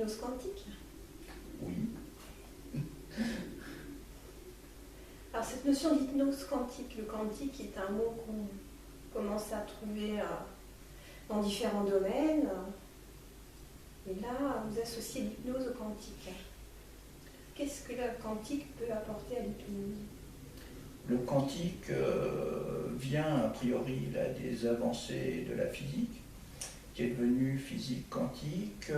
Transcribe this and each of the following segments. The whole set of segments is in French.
l'hypnose quantique. Oui. Alors cette notion d'hypnose quantique, le quantique est un mot qu'on commence à trouver dans différents domaines. Et là, vous associez l'hypnose au quantique. Qu'est-ce que le quantique peut apporter à l'hypnose? Le quantique vient a priori là, des avancées de la physique, qui est devenue physique quantique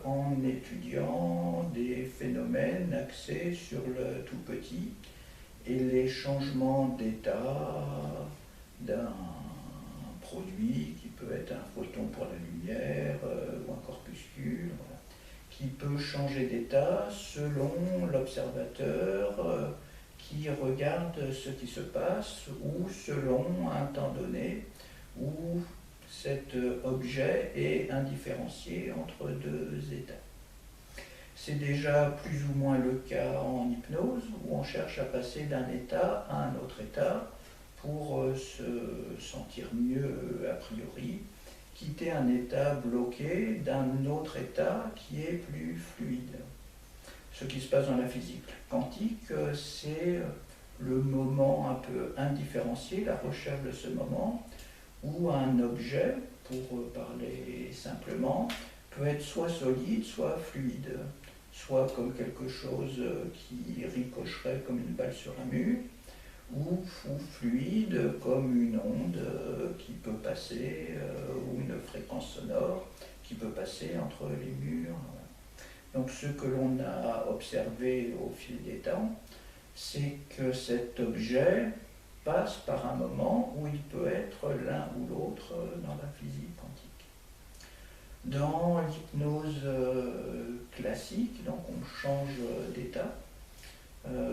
en étudiant des phénomènes axés sur le tout petit et les changements d'état d'un produit qui peut être un photon pour la lumière ou un corpuscule, voilà, qui peut changer d'état selon l'observateur qui regarde ce qui se passe ou selon un temps donné où cet objet est indifférencié entre deux états. C'est déjà plus ou moins le cas en hypnose où on cherche à passer d'un état à un autre état pour se sentir mieux a priori, quitter un état bloqué d'un autre état qui est plus fluide. Ce qui se passe dans la physique quantique, c'est le moment un peu indifférencié, la recherche de ce moment, où un objet, pour parler simplement, peut être soit solide, soit fluide, soit comme quelque chose qui ricocherait comme une balle sur un mur, ou fluide comme une onde qui peut passer, ou une fréquence sonore qui peut passer entre les murs. Donc ce que l'on a observé au fil des temps, c'est que cet objet passe par un moment où il peut être l'un ou l'autre dans la physique quantique. Dans l'hypnose classique, donc on change d'état,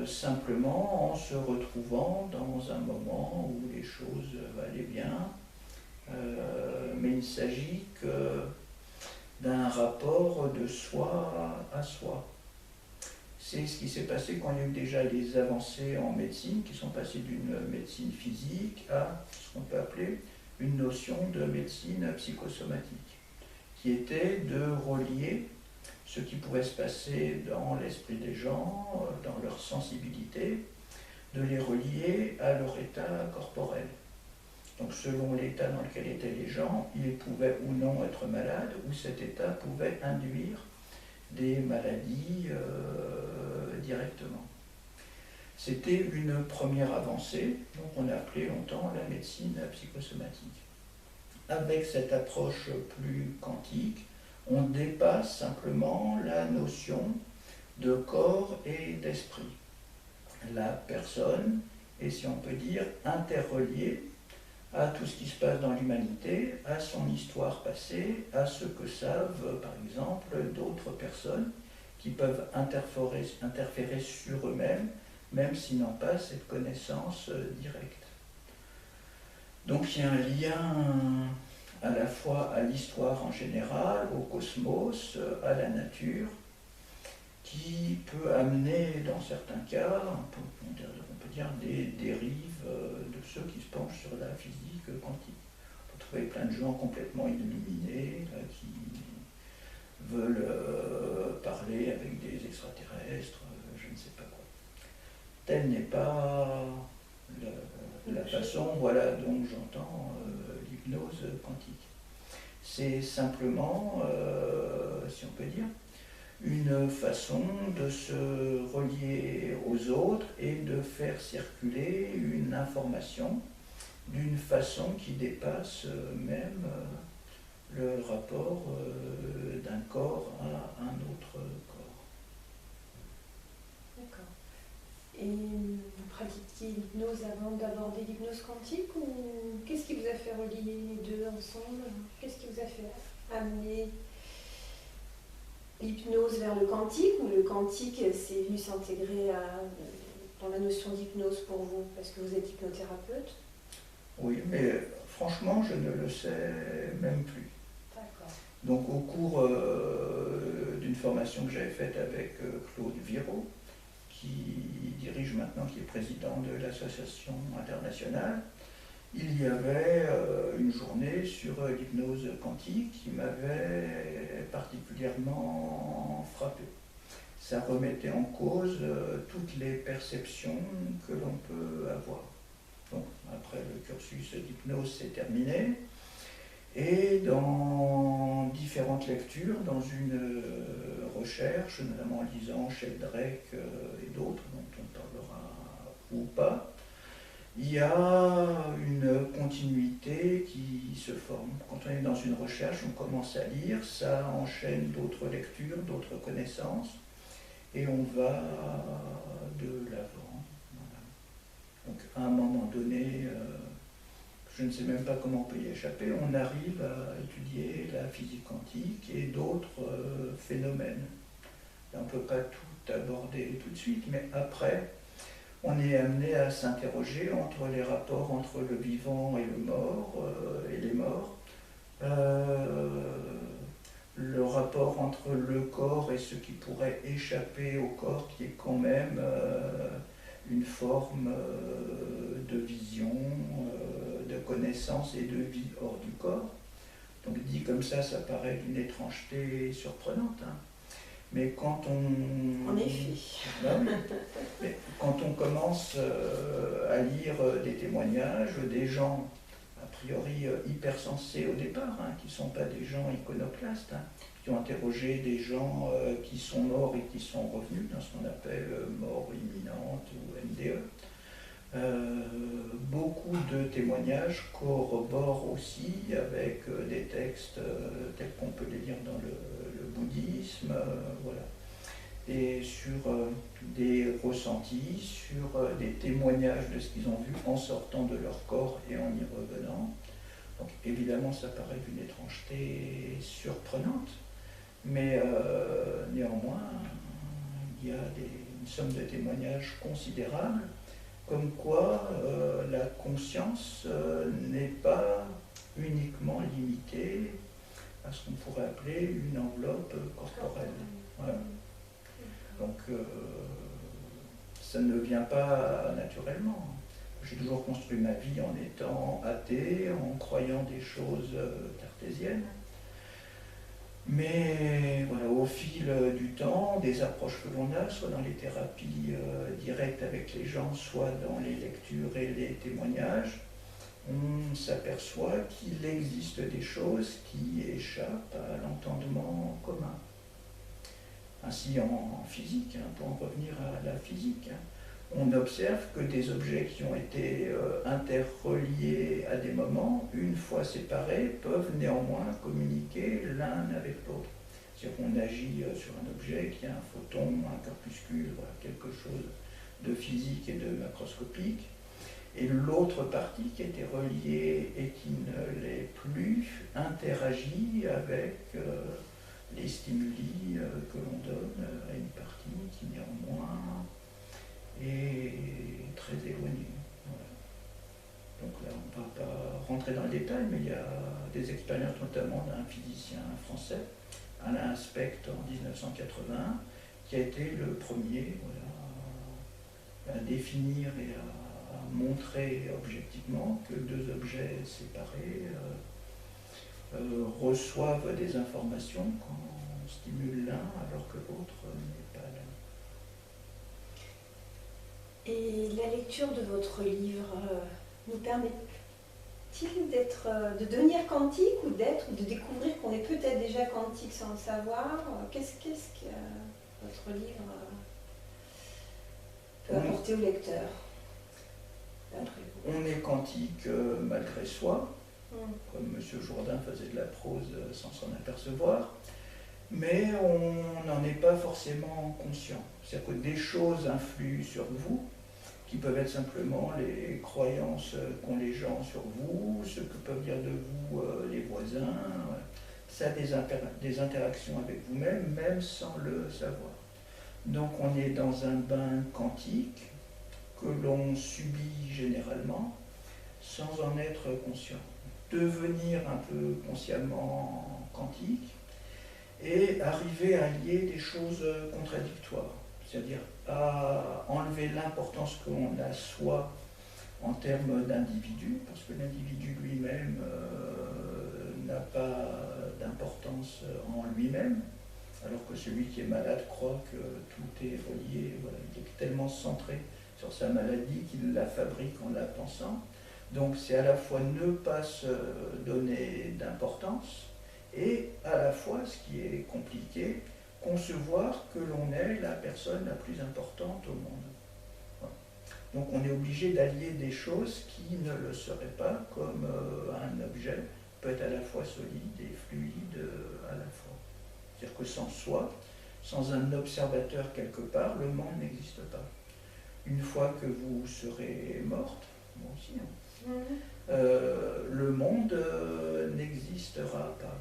simplement en se retrouvant dans un moment où les choses allaient bien, mais il ne s'agit que d'un rapport de soi à soi. C'est ce qui s'est passé quand il y a eu déjà des avancées en médecine qui sont passées d'une médecine physique à ce qu'on peut appeler une notion de médecine psychosomatique, qui était de relier ce qui pouvait se passer dans l'esprit des gens, dans leur sensibilité, de les relier à leur état corporel. Donc selon l'état dans lequel étaient les gens, ils pouvaient ou non être malades, ou cet état pouvait induire des maladies directement. C'était une première avancée, donc on a appelé longtemps la médecine psychosomatique. Avec cette approche plus quantique, on dépasse simplement la notion de corps et d'esprit. La personne est, si on peut dire, interreliée à tout ce qui se passe dans l'humanité, à son histoire passée, à ce que savent, par exemple, d'autres personnes qui peuvent interférer sur eux-mêmes, même s'ils n'ont pas cette connaissance directe. Donc il y a un lien à la fois à l'histoire en général, au cosmos, à la nature, qui peut amener, dans certains cas, on peut dire des dérives de ceux qui se penchent sur la physique quantique. On peut trouver plein de gens complètement illuminés, là, qui veulent parler avec des extraterrestres, je ne sais pas quoi. Telle n'est pas la façon, voilà, dont j'entends l'hypnose quantique. C'est simplement, si on peut dire, une façon de se relier aux autres et de faire circuler une information d'une façon qui dépasse même le rapport d'un corps à un autre corps. D'accord. Et vous pratiquiez l'hypnose avant d'aborder l'hypnose quantique, ou qu'est-ce qui vous a fait relier les deux ensemble? Qu'est-ce qui vous a fait amener l'hypnose vers le quantique, ou le quantique c'est venu s'intégrer dans la notion d'hypnose pour vous, parce que vous êtes hypnothérapeute? Oui, mais franchement, je ne le sais même plus. D'accord. Donc au cours d'une formation que j'avais faite avec Claude Viraud, qui dirige maintenant, qui est président de l'association internationale, il y avait une journée sur l'hypnose quantique qui m'avait particulièrement frappé. Ça remettait en cause toutes les perceptions que l'on peut avoir. Donc, après le cursus d'hypnose, c'est terminé. Et dans différentes lectures, dans une recherche, notamment en lisant Sheldrake et d'autres, dont on parlera ou pas, il y a une continuité qui se forme. Quand on est dans une recherche, on commence à lire, ça enchaîne d'autres lectures, d'autres connaissances, et on va de l'avant. Voilà. Donc à un moment donné, je ne sais même pas comment on peut y échapper, on arrive à étudier la physique quantique et d'autres phénomènes. Là, on ne peut pas tout aborder tout de suite, mais après, on est amené à s'interroger entre les rapports entre le vivant et le mort, et les morts, le rapport entre le corps et ce qui pourrait échapper au corps, qui est quand même une forme de vision, de connaissance et de vie hors du corps. Donc dit comme ça paraît d'une étrangeté surprenante. Hein. Mais quand on... En effet. Mais quand on commence à lire des témoignages des gens, a priori hypersensés au départ, hein, qui ne sont pas des gens iconoclastes, hein, qui ont interrogé des gens qui sont morts et qui sont revenus dans ce qu'on appelle mort imminente ou MDE, beaucoup de témoignages corroborent aussi avec des textes tels qu'on peut les lire dans le bouddhisme, voilà, et sur des ressentis, sur des témoignages de ce qu'ils ont vu en sortant de leur corps et en y revenant. Donc évidemment ça paraît d'une étrangeté surprenante, mais néanmoins il y a une somme de témoignages considérables comme quoi la conscience n'est pas uniquement limitée à ce qu'on pourrait appeler une enveloppe corporelle. Voilà. Donc ça ne vient pas naturellement. J'ai toujours construit ma vie en étant athée, en croyant des choses cartésiennes. Mais voilà, au fil du temps, des approches que l'on a, soit dans les thérapies directes avec les gens, soit dans les lectures et les témoignages, on s'aperçoit qu'il existe des choses qui échappent à l'entendement commun. Ainsi en physique, hein, pour en revenir à la physique, hein, on observe que des objets qui ont été interreliés à des moments, une fois séparés, peuvent néanmoins communiquer l'un avec l'autre. C'est-à-dire qu'on agit sur un objet qui a un photon, un corpuscule, voilà, quelque chose de physique et de macroscopique, et l'autre partie qui était reliée et qui ne l'est plus interagit avec les stimuli que l'on donne à une partie qui néanmoins est très éloignée. Voilà. Donc là, on ne va pas rentrer dans le détail, mais il y a des expériences notamment d'un physicien français, Alain Specht, en 1980, qui a été le premier, voilà, à définir et à montrer objectivement que deux objets séparés reçoivent des informations quand on stimule l'un alors que l'autre n'est pas là. Et la lecture de votre livre nous permet-il de devenir quantique ou de découvrir qu'on est peut-être déjà quantique sans le savoir? Qu'est-ce que votre livre peut apporter au lecteur, d'après vous? On est quantique malgré soi, comme M. Jourdain faisait de la prose sans s'en apercevoir, mais on n'en est pas forcément conscient. C'est-à-dire que des choses influent sur vous, qui peuvent être simplement les croyances qu'ont les gens sur vous, ce que peuvent dire de vous les voisins. Ça a des interactions avec vous-même, même sans le savoir. Donc on est dans un bain quantique que l'on subit généralement sans en être conscient. Devenir un peu consciemment quantique et arriver à lier des choses contradictoires, c'est-à-dire à enlever l'importance qu'on a soi en termes d'individu, parce que l'individu lui-même n'a pas d'importance en lui-même, alors que celui qui est malade croit que tout est relié, voilà, il est tellement centré sur sa maladie qu'il la fabrique en la pensant. Donc c'est à la fois ne pas se donner d'importance et à la fois, ce qui est compliqué, concevoir que l'on est la personne la plus importante au monde. Voilà. Donc on est obligé d'allier des choses qui ne le seraient pas, comme un objet peut être à la fois solide et fluide à la fois. C'est-à-dire que sans soi, sans un observateur quelque part, le monde n'existe pas. Une fois que vous serez morte, moi aussi, le monde n'existera pas.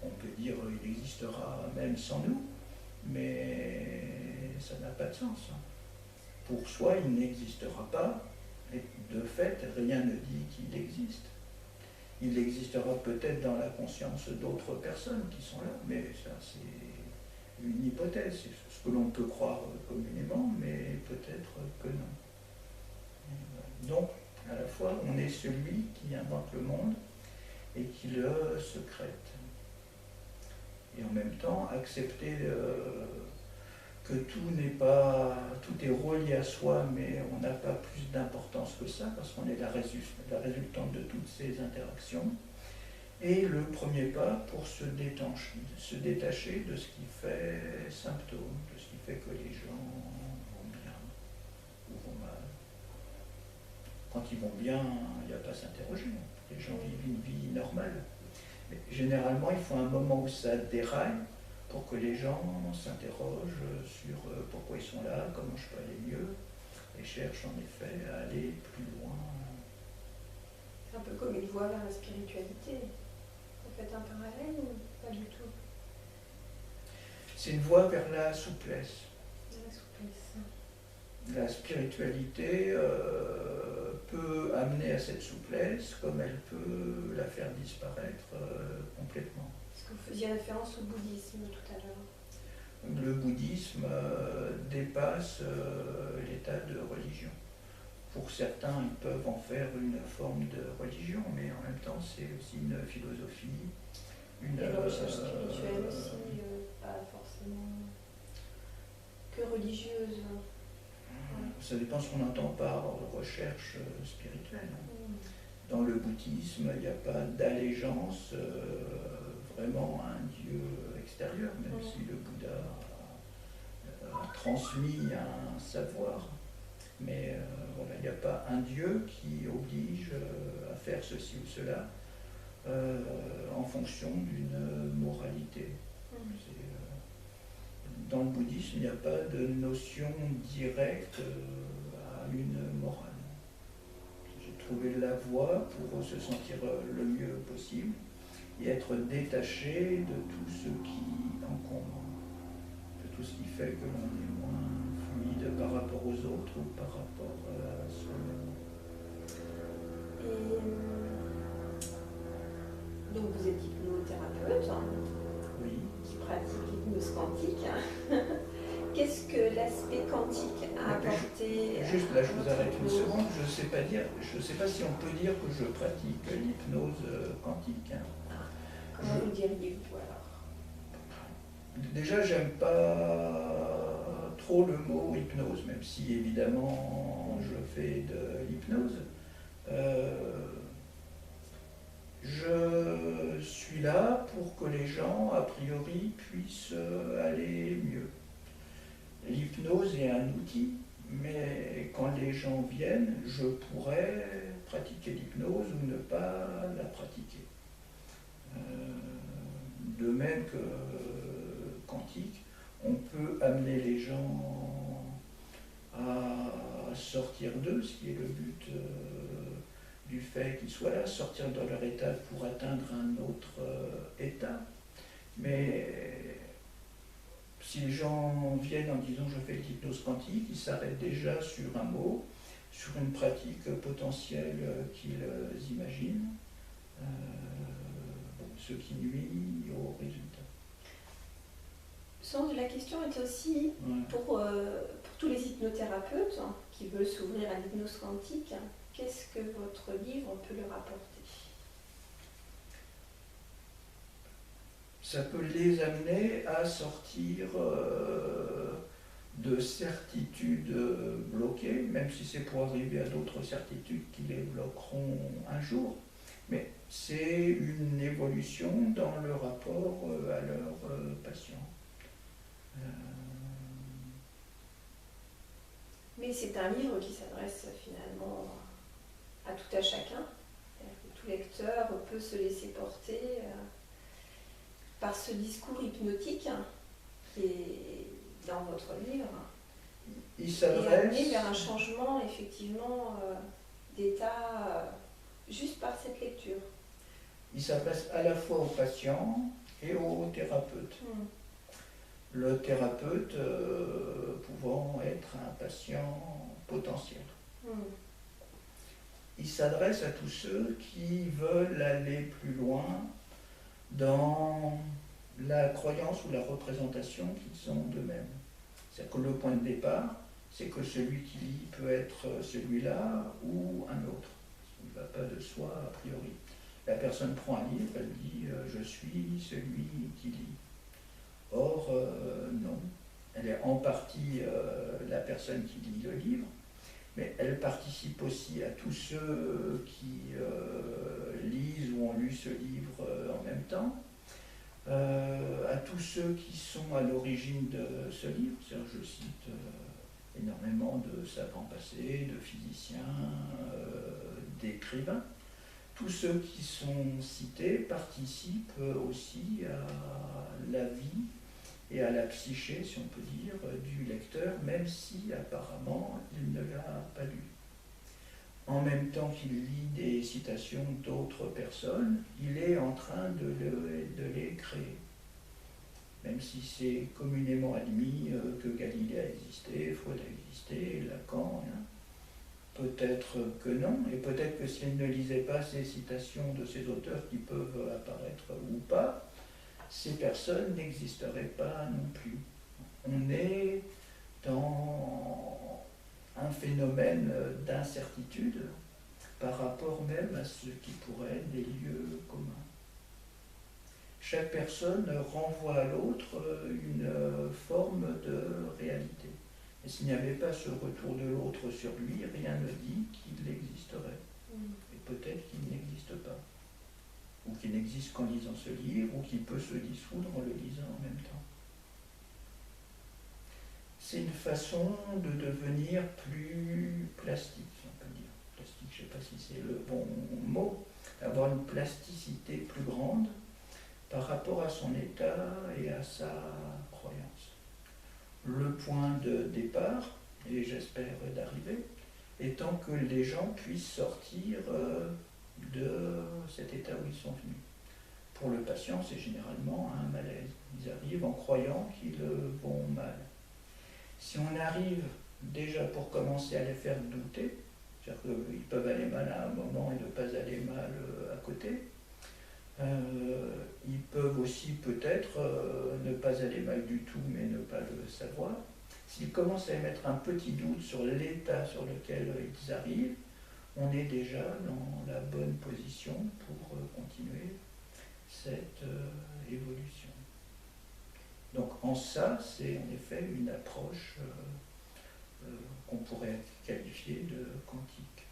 On peut dire qu'il existera même sans nous, mais ça n'a pas de sens. Pour soi, il n'existera pas, et de fait, rien ne dit qu'il existe. Il existera peut-être dans la conscience d'autres personnes qui sont là, mais ça c'est une hypothèse, c'est ce que l'on peut croire communément, mais peut-être que non. Donc, à la fois, on est celui qui invente le monde et qui le secrète. Et en même temps, accepter que tout est relié à soi, mais on n'a pas plus d'importance que ça, parce qu'on est la résultante de toutes ces interactions. Et le premier pas pour se détacher de ce qui fait symptôme, de ce qui fait que les gens vont bien ou vont mal. Quand ils vont bien, il n'y a pas à s'interroger. Les gens vivent une vie normale. Mais généralement, il faut un moment où ça déraille pour que les gens s'interrogent sur pourquoi ils sont là, comment je peux aller mieux, et cherchent en effet à aller plus loin. C'est un peu comme une voie vers la spiritualité. Vous faites un parallèle ou pas du tout? C'est une voie vers la souplesse. La souplesse. La spiritualité peut amener à cette souplesse comme elle peut la faire disparaître complètement. Est-ce que vous faisiez référence au bouddhisme tout à l'heure? Le bouddhisme dépasse l'état de religion. Pour certains, ils peuvent en faire une forme de religion, mais en même temps, c'est aussi une philosophie. Et la recherche spirituelle aussi, pas forcément que religieuse. Ça dépend ce qu'on entend par recherche spirituelle. Dans le bouddhisme, il n'y a pas d'allégeance vraiment à un Dieu extérieur, même si le Bouddha a transmis un savoir. Mais voilà, il n'y a pas un Dieu qui oblige à faire ceci ou cela en fonction d'une moralité. Dans le bouddhisme, il n'y a pas de notion directe à une morale. J'ai trouvé la voie pour se sentir le mieux possible et être détaché de tout ce qui encombre, de tout ce qui fait que l'on est moins fluide par rapport aux autres ou par rapport à soi-même. Et donc vous êtes hypnothérapeute, Oui. Qui pratique l'hypnose quantique. Qu'est-ce que l'aspect quantique a apporté? Juste là, je vous arrête une seconde. Je ne sais pas si on peut dire que je pratique l'hypnose quantique. Comment vous diriez-vous alors? Déjà, j'aime pas trop le mot hypnose, même si évidemment je fais de l'hypnose. Je suis là pour que les gens, a priori, puissent aller mieux. L'hypnose est un outil, mais quand les gens viennent, je pourrais pratiquer l'hypnose ou ne pas la pratiquer. De même que quantique, on peut amener les gens à sortir d'eux, ce qui est le but du fait qu'ils soient là, sortir de leur état pour atteindre un autre état. Mais si les gens viennent en disant je fais l'hypnose quantique, ils s'arrêtent déjà sur un mot, sur une pratique potentielle qu'ils imaginent, ce qui nuit au résultat. Le sens de la question est aussi pour tous les hypnothérapeutes qui veulent s'ouvrir à l'hypnose quantique, qu'est-ce que votre livre peut leur apporter? Ça peut les amener à sortir de certitudes bloquées, même si c'est pour arriver à d'autres certitudes qui les bloqueront un jour. Mais c'est une évolution dans le rapport à leurs patients. Mais c'est un livre qui s'adresse finalement à tout à chacun. Tout lecteur peut se laisser porter par ce discours hypnotique qui est dans votre livre. Il et amener s'adresse vers un changement effectivement d'état juste par cette lecture. Il s'adresse à la fois aux patients et aux thérapeutes. Le thérapeute pouvant être un patient potentiel. Il s'adresse à tous ceux qui veulent aller plus loin dans la croyance ou la représentation qu'ils ont d'eux-mêmes. C'est-à-dire que le point de départ, c'est que celui qui lit peut être celui-là ou un autre. Il ne va pas de soi a priori. La personne prend un livre, elle dit « je suis celui qui lit ». Or, non. Elle est en partie la personne qui lit le livre, mais elle participe aussi à tous ceux qui lisent ou ont lu ce livre en même temps, à tous ceux qui sont à l'origine de ce livre. Je cite énormément de savants passés, de physiciens, d'écrivains. Tous ceux qui sont cités participent aussi à la vie et à la psyché, si on peut dire, du lecteur, même si apparemment il ne l'a pas lu. En même temps qu'il lit des citations d'autres personnes, il est en train de les créer. Même si c'est communément admis que Galilée a existé, Freud a existé, Lacan, hein. Peut-être que non, et peut-être que s'il ne lisait pas ces citations de ces auteurs qui peuvent apparaître ou pas, ces personnes n'existeraient pas non plus. On est dans un phénomène d'incertitude par rapport même à ce qui pourrait être des lieux communs. Chaque personne renvoie à l'autre une forme de réalité. Et s'il n'y avait pas ce retour de l'autre sur lui, rien ne dit qu'il existerait. Et peut-être qu'il n'existe pas. Ou qu'il n'existe qu'en lisant ce livre, ou qu'il peut se dissoudre en le lisant en même temps. C'est une façon de devenir plus plastique, si on peut dire. Plastique, je ne sais pas si c'est le bon mot. Avoir une plasticité plus grande par rapport à son état et à sa croyance. Le point de départ, et j'espère d'arriver, étant que les gens puissent sortir de cet état où ils sont venus. Pour le patient, c'est généralement un malaise. Ils arrivent en croyant qu'ils vont mal. Si on arrive déjà pour commencer à les faire douter, c'est-à-dire qu'ils peuvent aller mal à un moment et ne pas aller mal à côté, ils peuvent aussi peut-être ne pas aller mal du tout, mais ne pas le savoir. S'ils commencent à émettre un petit doute sur l'état sur lequel ils arrivent, on est déjà dans la bonne position pour continuer cette évolution. Donc en ça, c'est en effet une approche qu'on pourrait qualifier de quantique.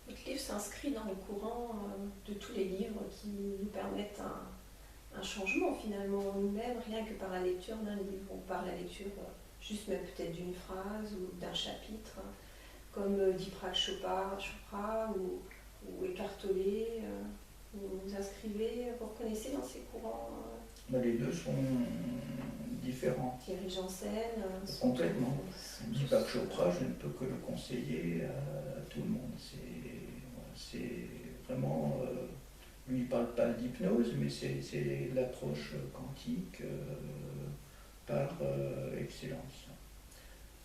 Votre livre s'inscrit dans le courant de tous les livres qui nous permettent un changement finalement nous-mêmes, rien que par la lecture d'un livre, ou par la lecture juste même peut-être d'une phrase ou d'un chapitre, comme Deepak Chopra ou Eckhart Tolle. Vous vous inscrivez, vous reconnaissez dans ces courants Les deux sont différents. Thierry Janssen. Complètement. Deepak Chopra, je ne peux que le conseiller à tout le monde. C'est vraiment... lui, il ne parle pas d'hypnose, mais c'est l'approche quantique par excellence.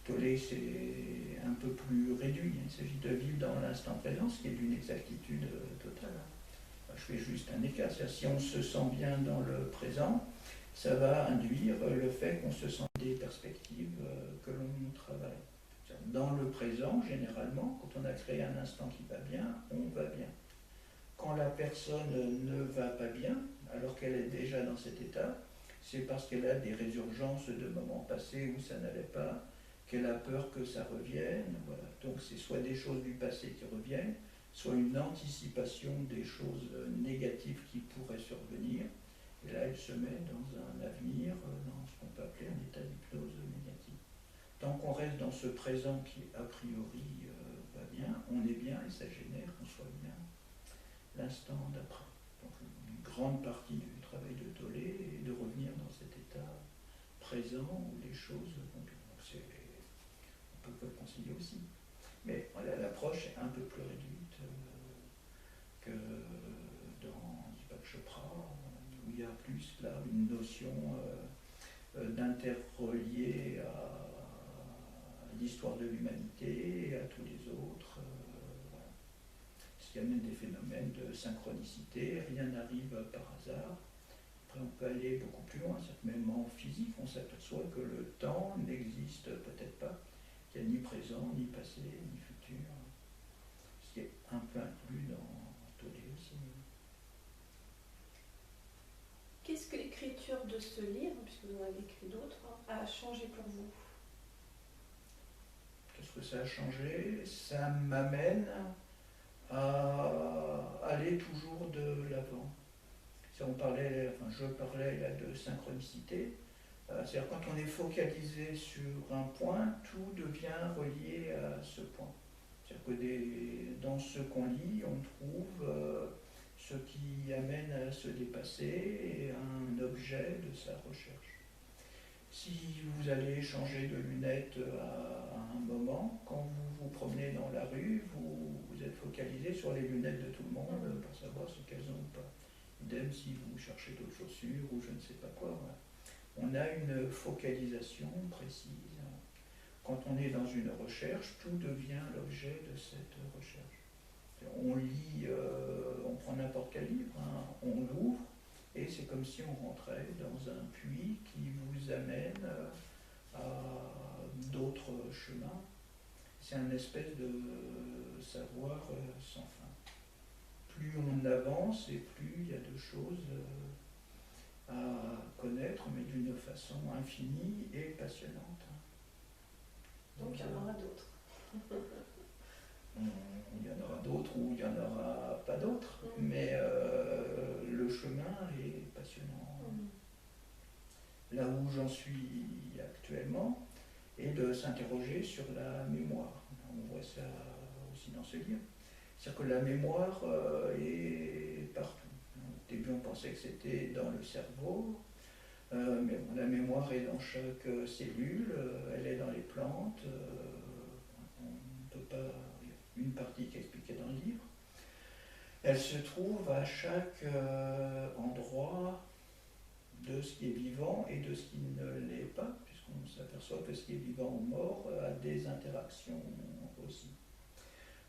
Tolle, c'est un peu plus réduit. Il s'agit de vivre dans l'instant présent, ce qui est d'une exactitude totale. Je fais juste un écart. Si on se sent bien dans le présent, ça va induire le fait qu'on se sent des perspectives Dans le présent, généralement, quand on a créé un instant qui va bien, on va bien. Quand la personne ne va pas bien, alors qu'elle est déjà dans cet état, c'est parce qu'elle a des résurgences de moments passés où ça n'allait pas, qu'elle a peur que ça revienne. Voilà. Donc c'est soit des choses du passé qui reviennent, soit une anticipation des choses négatives qui pourraient survenir. Et là, elle se met dans un avenir, dans ce qu'on peut appeler un état d'hypnose négative. Tant qu'on reste dans ce présent qui, a priori, va bien, on est bien et ça génère qu'on soit bien l'instant d'après. Donc une grande partie du travail de Tollé est de revenir dans cet état présent où les choses vont bien. Donc on peut le conseiller aussi. Mais voilà, l'approche est un peu plus réduite que dans Deepak Chopra, où il y a plus là une notion d'interrelier à l'histoire de l'humanité et à tous les autres. Voilà. Ce qui amène des phénomènes de synchronicité, rien n'arrive par hasard. Après, on peut aller beaucoup plus loin, même en physique, on s'aperçoit que le temps n'existe peut-être pas, qu'il n'y a ni présent, ni passé, ni futur, ce qui est un peu inclus dans Tollé aussi. Qu'est-ce que l'écriture de ce livre, puisque vous en avez écrit d'autres, a changé pour vous? Qu'est-ce que ça a changé? Ça m'amène à aller toujours de l'avant. Si on parlait, enfin je parlais là de synchronicité, c'est-à-dire quand on est focalisé sur un point, tout devient relié à ce point. C'est-à-dire que dans ce qu'on lit, on trouve ce qui amène à se dépasser et un objet de sa recherche. Si vous allez changer de lunettes à un moment, quand vous vous promenez dans la rue, vous êtes focalisé sur les lunettes de tout le monde pour savoir ce qu'elles ont ou pas. Idem si vous cherchez d'autres chaussures ou je ne sais pas quoi. Voilà. On a une focalisation précise. Quand on est dans une recherche, tout devient l'objet de cette recherche. On lit, on prend n'importe quel livre, hein, on l'ouvre, et c'est comme si on rentrait dans un puits qui vous amène à d'autres chemins. C'est un espèce de savoir sans fin. Plus on avance et plus il y a de choses à connaître, mais d'une façon infinie et passionnante. Donc il y en aura d'autres. Il y en aura d'autres ou il n'y en aura pas d'autres, mais le chemin est passionnant. Là où j'en suis actuellement est de s'interroger sur la mémoire. On voit ça aussi dans ce livre. C'est-à-dire que la mémoire est partout. Au début, on pensait que c'était dans le cerveau, mais bon, la mémoire est dans chaque cellule, elle est dans les plantes. On ne peut pas. Une partie qui est expliquée dans le livre. Elle se trouve à chaque endroit de ce qui est vivant et de ce qui ne l'est pas, puisqu'on s'aperçoit que ce qui est vivant ou mort a des interactions aussi.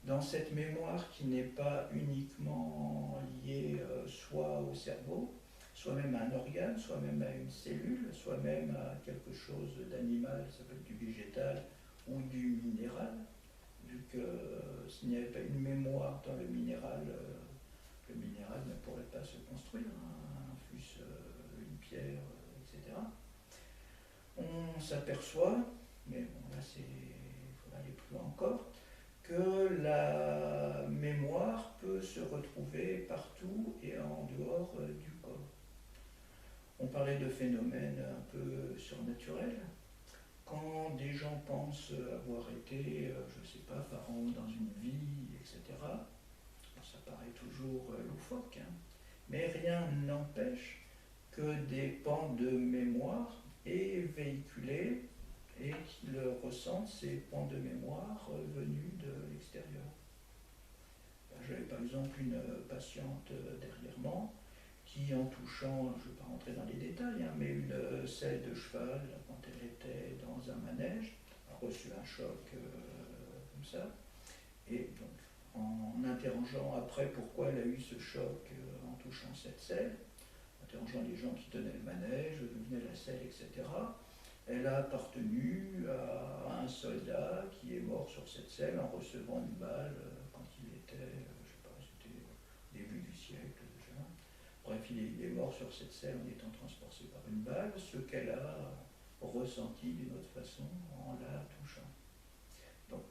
Dans cette mémoire qui n'est pas uniquement liée soit au cerveau, soit même à un organe, soit même à une cellule, soit même à quelque chose d'animal, ça peut être du végétal ou du minéral, vu que s'il n'y avait pas une mémoire dans le minéral ne pourrait pas se construire, hein, fût-ce une pierre, etc. On s'aperçoit, mais bon là il faudra aller plus loin encore, que la mémoire peut se retrouver partout et en dehors du corps. On parlait de phénomènes un peu surnaturels. Quand des gens pensent avoir été, je ne sais pas, pharaons dans une vie, etc., ça paraît toujours loufoque, hein, mais rien n'empêche que des pans de mémoire aient véhiculé et qu'ils ressentent ces pans de mémoire venus de l'extérieur. J'avais par exemple une patiente derrière moi qui, en touchant, je ne vais pas rentrer dans les détails, hein, mais une selle de cheval, quand elle était dans un manège, a reçu un choc comme ça. Et donc, en interrogeant après pourquoi elle a eu ce choc en touchant cette selle, interrogeant les gens qui tenaient le manège, d'où venait la selle, etc., elle a appartenu à un soldat qui est mort sur cette selle en recevant une balle quand il était, je sais pas, c'était début du siècle déjà. Bref, il est mort sur cette selle en étant transporté par une balle, ce qu'elle a ressenti d'une autre façon en la touchant. Donc,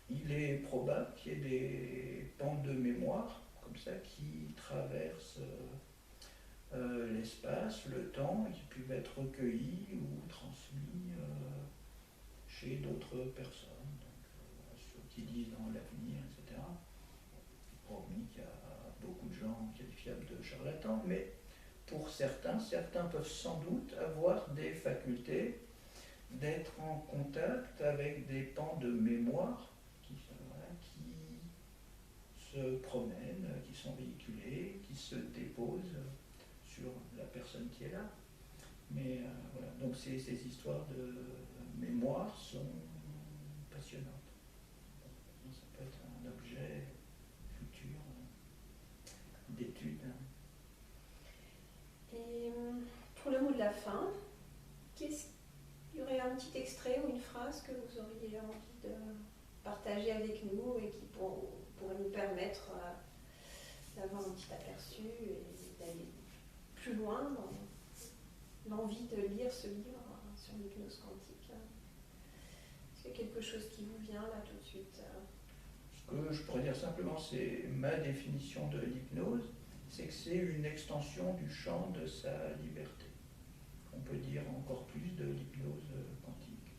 il est probable qu'il y ait des pans de mémoire comme ça qui traversent l'espace, le temps, et qui peuvent être recueillis ou transmis chez d'autres personnes, donc, ceux qui lisent dans l'avenir, etc. Hormis qu'il y a beaucoup de gens qualifiables de charlatans, mais pour certains peuvent sans doute avoir des facultés d'être en contact avec des pans de mémoire qui se promènent, qui sont véhiculés, qui se déposent sur la personne qui est là. Mais voilà, donc ces histoires de mémoire sont passionnantes. Ça peut être un objet futur d'étude. Et pour le mot de la fin, il y aurait un petit extrait ou une phrase que vous auriez envie de partager avec nous et qui pourrait nous permettre d'avoir un petit aperçu et d'aller plus loin dans l'envie de lire ce livre sur l'hypnose quantique. Est-ce qu'il y a quelque chose qui vous vient là tout de suite? Ce que je pourrais dire simplement, c'est ma définition de l'hypnose, c'est que c'est une extension du champ de sa liberté. On peut dire encore plus de l'hypnose quantique,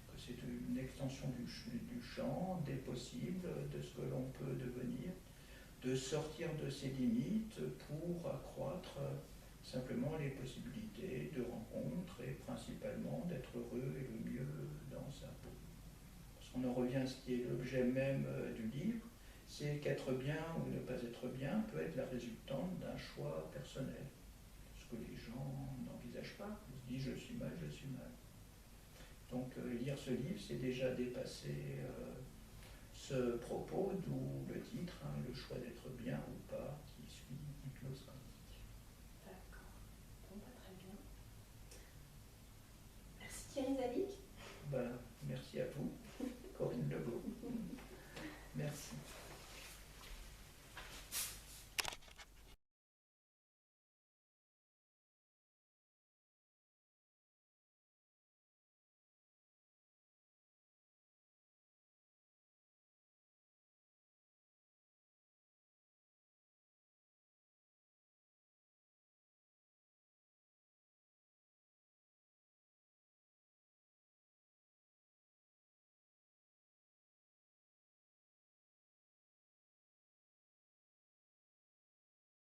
que c'est une extension du champ, des possibles, de ce que l'on peut devenir, de sortir de ses limites pour accroître simplement les possibilités de rencontre et principalement d'être heureux et le mieux dans sa peau. Parce qu'on en revient à ce qui est l'objet même du livre, c'est qu'être bien ou ne pas être bien peut être la résultante d'un choix personnel. Ce que les gens n'envisagent pas. Ils se disent je suis mal, je suis mal. Donc lire ce livre, c'est déjà dépasser ce propos, d'où le titre, le choix d'être bien ou pas, qui suit l'hypnose quantique.